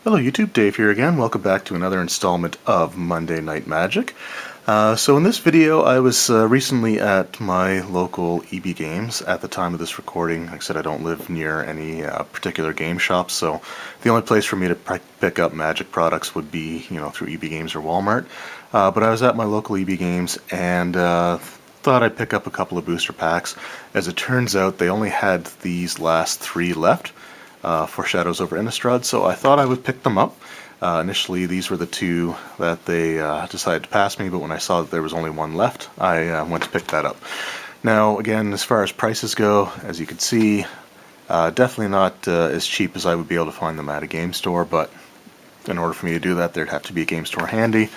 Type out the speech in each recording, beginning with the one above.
Hello YouTube, Dave here again. Welcome back to another installment of Monday Night Magic. So in this video I was recently at my local EB Games at the time of this recording. Like I said, I don't live near any particular game shops, so the only place for me to pick up Magic products would be, through EB Games or Walmart. But I was at my local EB Games and thought I'd pick up a couple of booster packs. As it turns out, they only had these last 3 left. For Shadows over Innistrad, so I thought I would pick them up. Initially, these were the 2 that they decided to pass me, but when I saw that there was only 1 left, I went to pick that up. Now, again, as far as prices go, as you can see, definitely not as cheap as I would be able to find them at a game store, but in order for me to do that, there'd have to be a game store handy.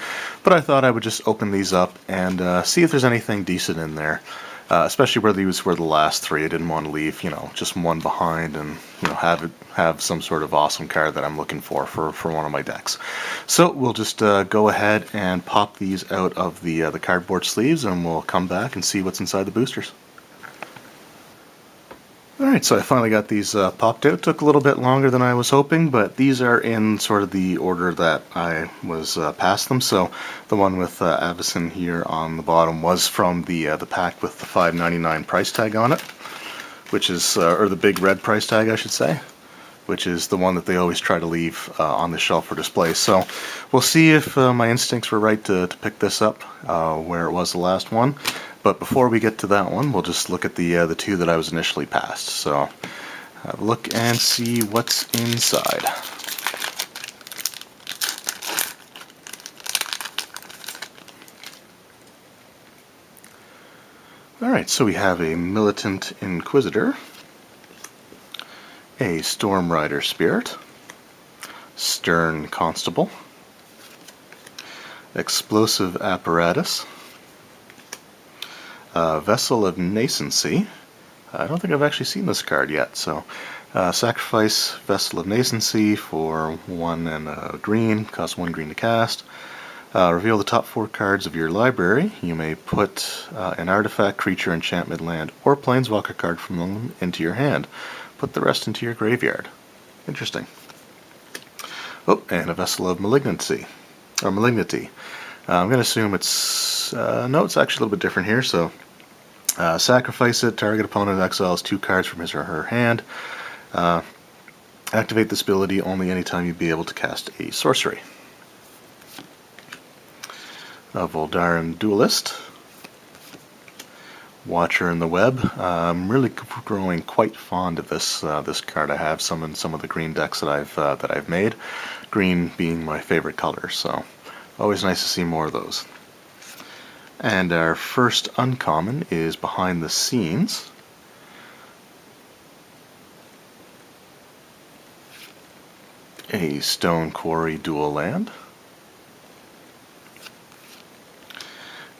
But I thought I would just open these up and see if there's anything decent in there. Especially where these were the last 3. I didn't want to leave, just one behind and, have some sort of awesome card that I'm looking for one of my decks. So we'll just go ahead and pop these out of the cardboard sleeves, and we'll come back and see what's inside the boosters. Alright, so I finally got these popped out. Took a little bit longer than I was hoping, but these are in sort of the order that I was past them. So the one with Avacyn here on the bottom was from the pack with the $5.99 price tag on it, which is, or the big red price tag I should say, which is the one that they always try to leave on the shelf for display. So we'll see if my instincts were right to pick this up where it was the last one. But before we get to that one, we'll just look at the 2 that I was initially passed. So have a look and see what's inside. Alright, so we have a Militant Inquisitor, a Storm Rider Spirit, Stern Constable, Explosive Apparatus, Vessel of Nascency. I don't think I've actually seen this card yet, so sacrifice Vessel of Nascency for 1 and a green, costs 1 green to cast. Reveal the top 4 cards of your library. You may put an artifact, creature, enchantment, land, or planeswalker card from them into your hand. Put the rest into your graveyard. Interesting. Oh, and a Vessel of Malignancy. I'm going to assume it's... no, it's actually a little bit different here, so... sacrifice it, target opponent exiles 2 cards from his or her hand. Activate this ability only anytime you'd be able to cast a sorcery. A Voldaren Duelist. Watcher in the Web. I'm really growing quite fond of this this card. I have some in some of the green decks that I've made. Green being my favorite color, so always nice to see more of those. And our first uncommon is Behind the Scenes. A Stone Quarry Dual Land.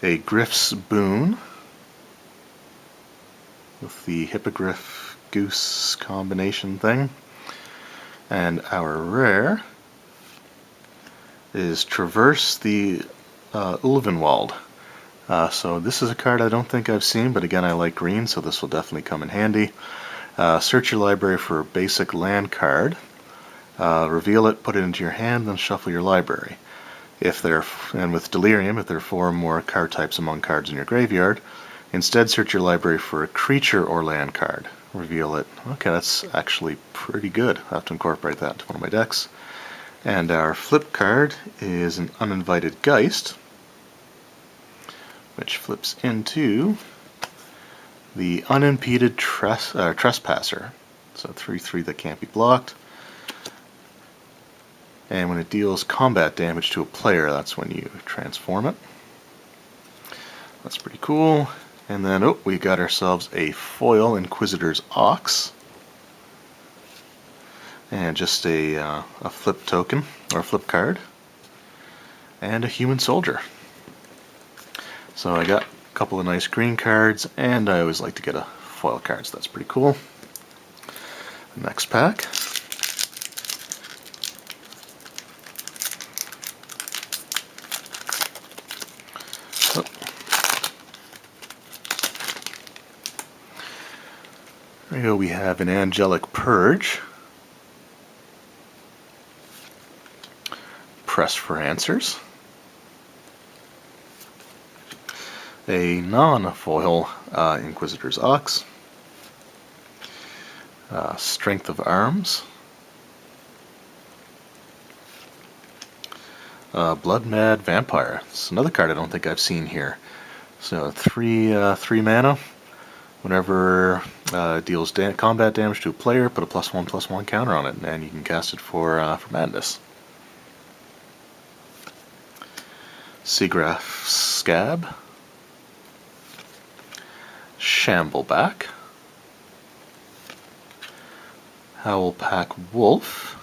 A Griff's Boon with the Hippogriff Goose combination thing. And our rare is Traverse the Ulvenwald. So this is a card I don't think I've seen, but again I like green, so this will definitely come in handy. Search your library for a basic land card. Reveal it, put it into your hand, then shuffle your library. And with Delirium, if there are 4 or more card types among cards in your graveyard, instead search your library for a creature or land card. Reveal it. Okay, that's actually pretty good. I'll have to incorporate that into one of my decks. And our flip card is an Uninvited Geist, which flips into the Unimpeded Trespasser. So 3/3 that can't be blocked. And when it deals combat damage to a player, that's when you transform it. That's pretty cool. And then, oh, we got ourselves a foil Inquisitor's Ox. And just a flip token, or a flip card. And a Human Soldier. So I got a couple of nice green cards, and I always like to get a foil card, so that's pretty cool. Next pack. Oh. There we go, we have an Angelic Purge. Press for Answers, a non-foil Inquisitor's Ox, Strength of Arms, Blood Mad Vampire. It's another card I don't think I've seen here. So three mana. Whenever deals combat damage to a player, put a +1/+1 counter on it, and you can cast it for madness. Seagraph Scab, Shambleback, Howlpack Wolf,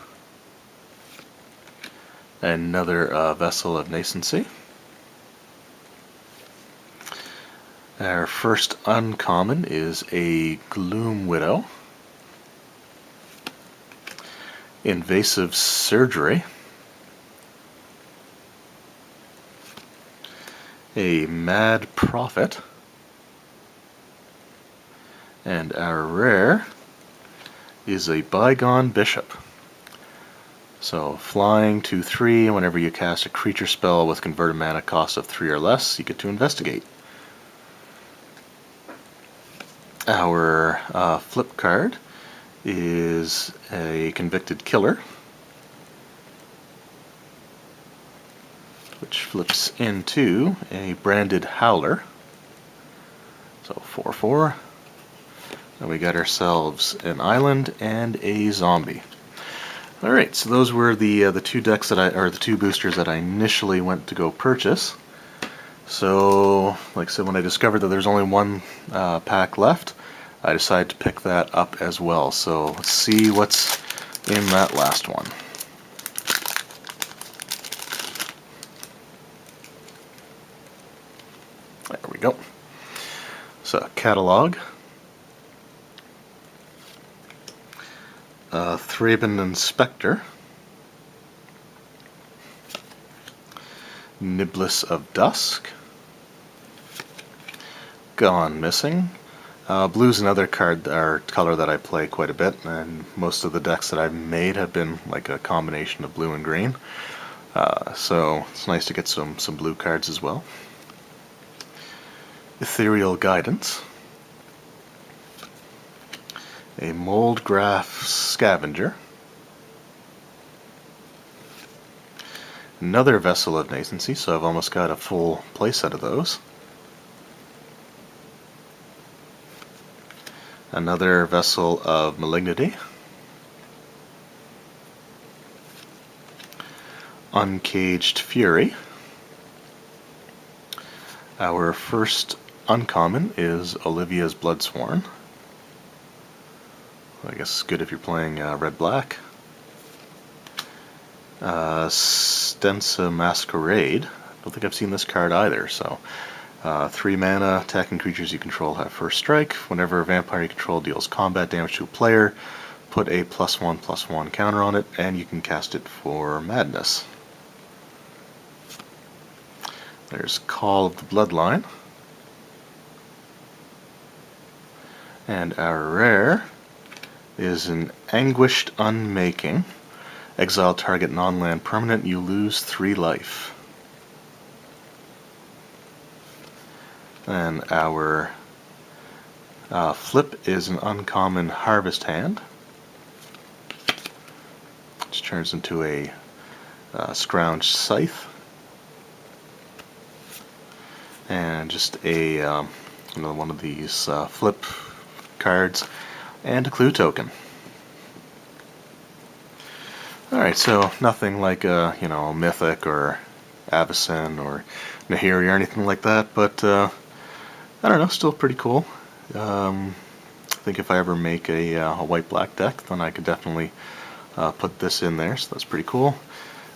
another Vessel of Nascency. Our first uncommon is a Gloom Widow, Invasive Surgery, a Mad Prophet, and our rare is a Bygone Bishop. So flying 2/3, whenever you cast a creature spell with converted mana cost of 3 or less, you get to investigate. Our flip card is a Convicted Killer, which flips into a Branded Howler. So 4/4. And we got ourselves an island and a zombie. All right, so those were the two decks the two boosters that I initially went to go purchase. So, like I said, when I discovered that there's only one pack left, I decided to pick that up as well. So let's see what's in that last one. There we go. So, catalog. Thraben Inspector, Niblis of Dusk, Gone Missing. Blue's another card or color that I play quite a bit, and most of the decks that I've made have been like a combination of blue and green. So it's nice to get some blue cards as well. Ethereal Guidance, a Moldgraph Scavenger, another Vessel of Nascency, so I've almost got a full playset of those. Another Vessel of Malignity, Uncaged Fury. Our first uncommon is Olivia's Bloodsworn. I guess it's good if you're playing red-black. Stensa Masquerade. I don't think I've seen this card either. So 3 mana, attacking creatures you control have first strike. Whenever a vampire you control deals combat damage to a player, put a +1/+1 counter on it, and you can cast it for madness. There's Call of the Bloodline. And our rare is an Anguished Unmaking. Exile target non-land permanent, you lose 3 life. And our flip is an uncommon Harvest Hand, which turns into a Scrounged Scythe. And just a another one of these flip cards, and a clue token. Alright, so nothing like a Mythic or Avacyn or Nahiri or anything like that, but I don't know, still pretty cool. I think if I ever make a white-black deck, then I could definitely put this in there, so that's pretty cool.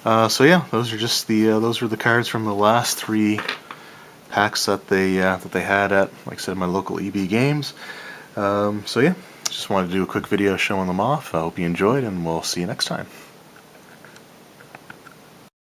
So yeah, those are just those were the cards from the last 3 packs that they had at, like I said, my local EB Games. So yeah, just wanted to do a quick video showing them off. I hope you enjoyed, and we'll see you next time.